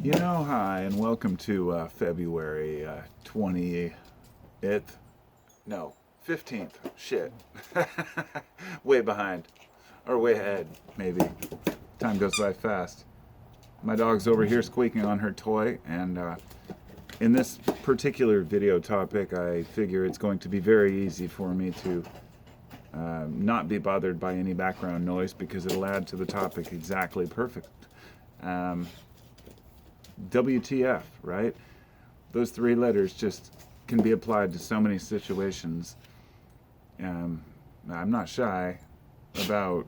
Hi, and welcome to February 20th. No, 15th. Shit. Way behind. Or way ahead, maybe. Time goes by fast. My dog's over here squeaking on her toy, and in this particular video topic, I figure it's going to be very easy for me to not be bothered by any background noise because it'll add to the topic exactly perfect. Um, WTF, right? Those three letters just can be applied to so many situations. Um, I'm not shy about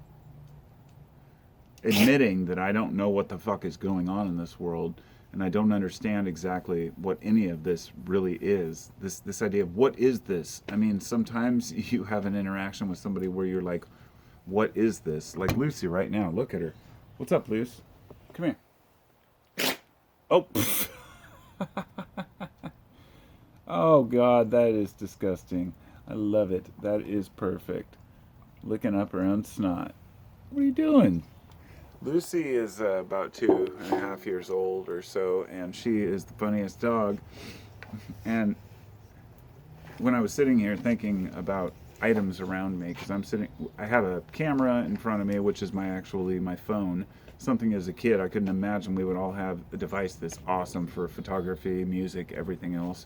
admitting that I don't know what the fuck is going on in this world, and I don't understand exactly what any of this really is. This idea of what is this? I mean, sometimes you have an interaction with somebody where you're like, what is this? Like Lucy right now. Look at her. What's up, Luce? Come here. Oh. Oh God, that is disgusting. I love it. That is perfect. Licking up her own snot. What are you doing? Lucy is about 2.5 years old or so, and she is the funniest dog. And when I was sitting here thinking about items around me, because I have a camera in front of me, which is my phone. Something as a kid, I couldn't imagine we would all have a device this awesome for photography, music, everything else.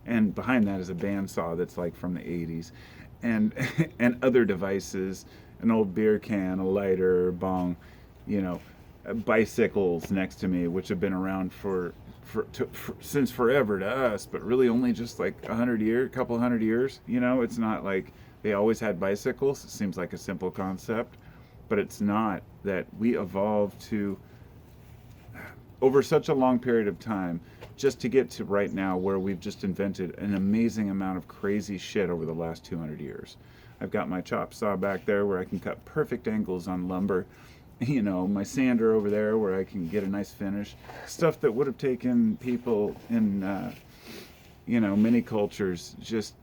And behind that is a bandsaw that's like from the 80s, and and other devices, an old beer can, a lighter, bong, you know, bicycles next to me, which have been around since forever to us, but really only just like 100 years, a couple hundred years. It's not like they always had bicycles. It seems like a simple concept, but it's not. That we evolved to over such a long period of time just to get to right now where we've just invented an amazing amount of crazy shit over the last 200 years. I've got my chop saw back there where I can cut perfect angles on lumber. My sander over there where I can get a nice finish. Stuff that would have taken people in, many cultures just,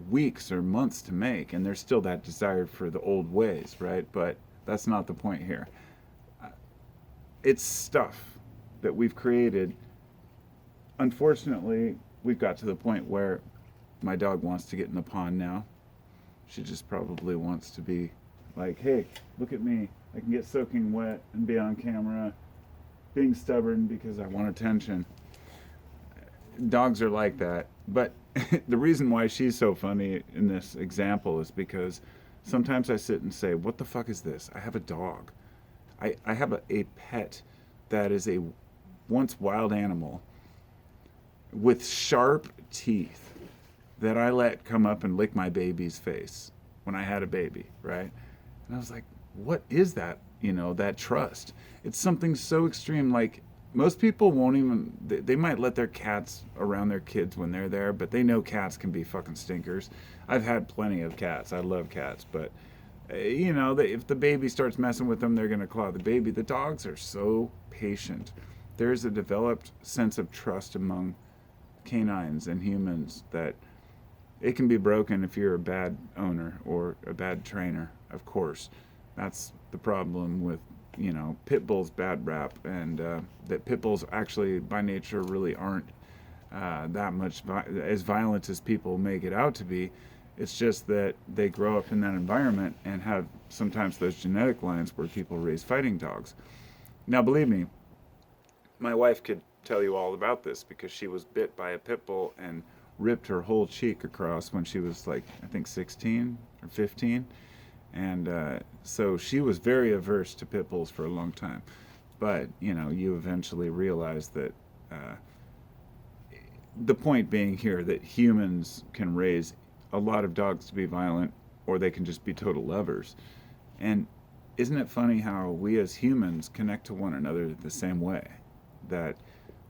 weeks or months to make. And there's still that desire for the old ways, right? But that's not the point here. It's stuff that we've created. Unfortunately, we've got to the point where my dog wants to get in the pond now. She just probably wants to be like, hey, look at me. I can get soaking wet and be on camera, being stubborn because I want attention. Dogs are like that. But the reason why she's so funny in this example is because sometimes I sit and say, what the fuck is this? I have a dog. I have a pet that is a once wild animal with sharp teeth that I let come up and lick my baby's face when I had a baby, right? And I was like, what is that? That trust. It's something so extreme. Like, most people won't even, they might let their cats around their kids when they're there, but they know cats can be fucking stinkers. I've had plenty of cats. I love cats, but if the baby starts messing with them, they're going to claw the baby. The dogs are so patient. There's a developed sense of trust among canines and humans that it can be broken if you're a bad owner or a bad trainer, of course. That's the problem with, pit bulls' bad rap, and that pit bulls actually, by nature, really aren't that much as violent as people make it out to be. It's just that they grow up in that environment and have sometimes those genetic lines where people raise fighting dogs. Now, believe me, my wife could tell you all about this because she was bit by a pit bull and ripped her whole cheek across when she was like, I think 16 or 15. And so she was very averse to pit bulls for a long time. But, you eventually realize that the point being here that humans can raise a lot of dogs to be violent, or they can just be total lovers. And isn't it funny how we as humans connect to one another the same way? That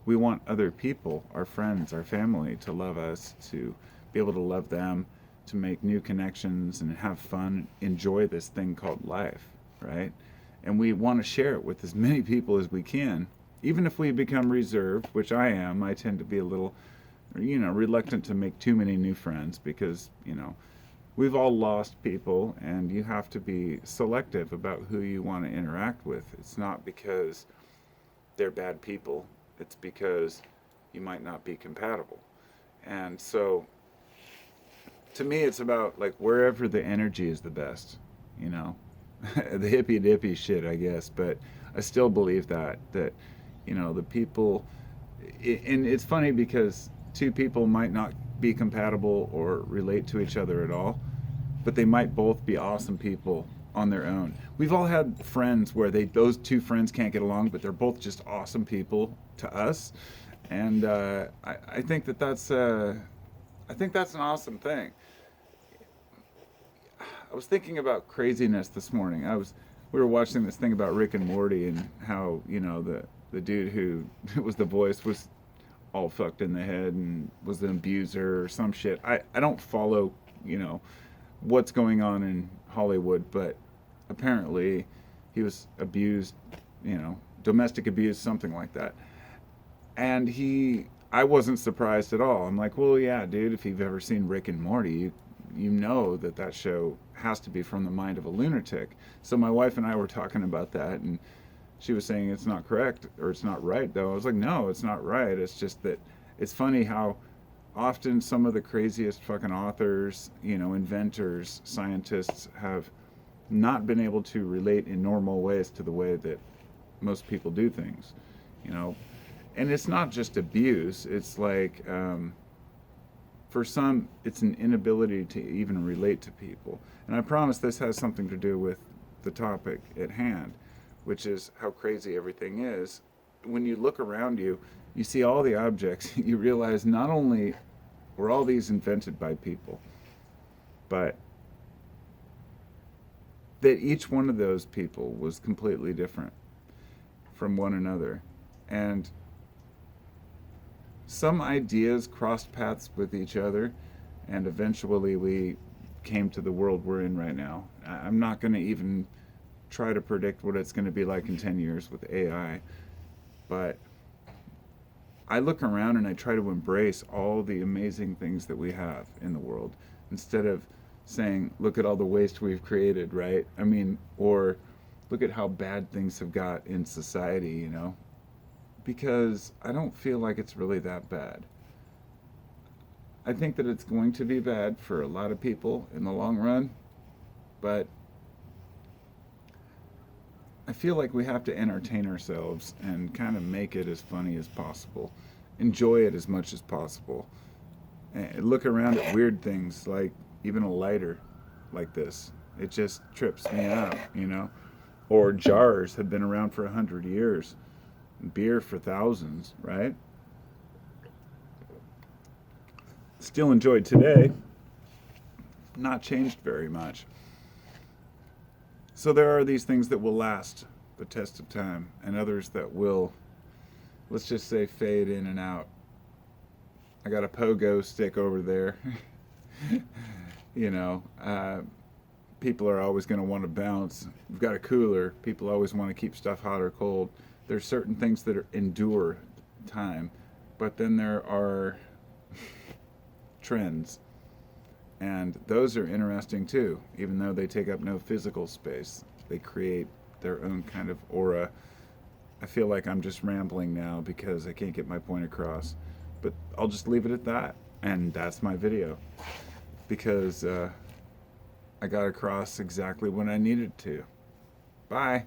we want other people, our friends, our family, to love us, to be able to love them, to make new connections and have fun, enjoy this thing called life, right? And we want to share it with as many people as we can. Even if we become reserved, which I am, I tend to be a little, reluctant to make too many new friends because, we've all lost people, and you have to be selective about who you want to interact with. It's not because they're bad people. it's because you might not be compatible. And so to me, it's about like wherever the energy is the best, you know, the hippy dippy shit, I guess. But I still believe that, you know, the people, and it's funny because two people might not be compatible or relate to each other at all, but they might both be awesome people on their own. We've all had friends where those two friends can't get along, but they're both just awesome people to us, and I think I think that's an awesome thing. I was thinking about craziness this morning. We were watching this thing about Rick and Morty and how, you know, the dude who was the voice was all fucked in the head and was an abuser or some shit. I don't follow, you know, what's going on in Hollywood, but apparently he was abused, you know, domestic abuse, something like that. And I wasn't surprised at all. I'm like, well, yeah, dude, if you've ever seen Rick and Morty, you know that show has to be from the mind of a lunatic. So my wife and I were talking about that, and she was saying it's not correct or it's not right, though. I was like, no, it's not right. It's just that it's funny how often some of the craziest fucking authors, you know, inventors, scientists have not been able to relate in normal ways to the way that most people do things, you know. And it's not just abuse. It's like, for some, it's an inability to even relate to people. And I promise this has something to do with the topic at hand, which is how crazy everything is. When you look around you, you see all the objects, you realize not only were all these invented by people, but that each one of those people was completely different from one another. And some ideas crossed paths with each other, and eventually we came to the world we're in right now. I'm not going to even try to predict what it's going to be like in 10 years with AI, but I look around and I try to embrace all the amazing things that we have in the world instead of saying, look at all the waste we've created, right? I mean, or look at how bad things have got in society, you know? Because I don't feel like it's really that bad. I think that it's going to be bad for a lot of people in the long run, but I feel like we have to entertain ourselves and kind of make it as funny as possible. Enjoy it as much as possible. And look around at weird things like even a lighter like this. It just trips me out, you know? Or jars have been around for 100 years. Beer for thousands, right? Still enjoyed today. Not changed very much. So there are these things that will last the test of time, and others that will, let's just say, fade in and out. I got a pogo stick over there. You know, people are always going to want to bounce. We've got a cooler. People always want to keep stuff hot or cold. There's certain things that endure time, but then there are trends, and those are interesting too. Even though they take up no physical space, they create their own kind of aura. I feel like I'm just rambling now because I can't get my point across, but I'll just leave it at that, and that's my video, because I got across exactly what I needed to. Bye.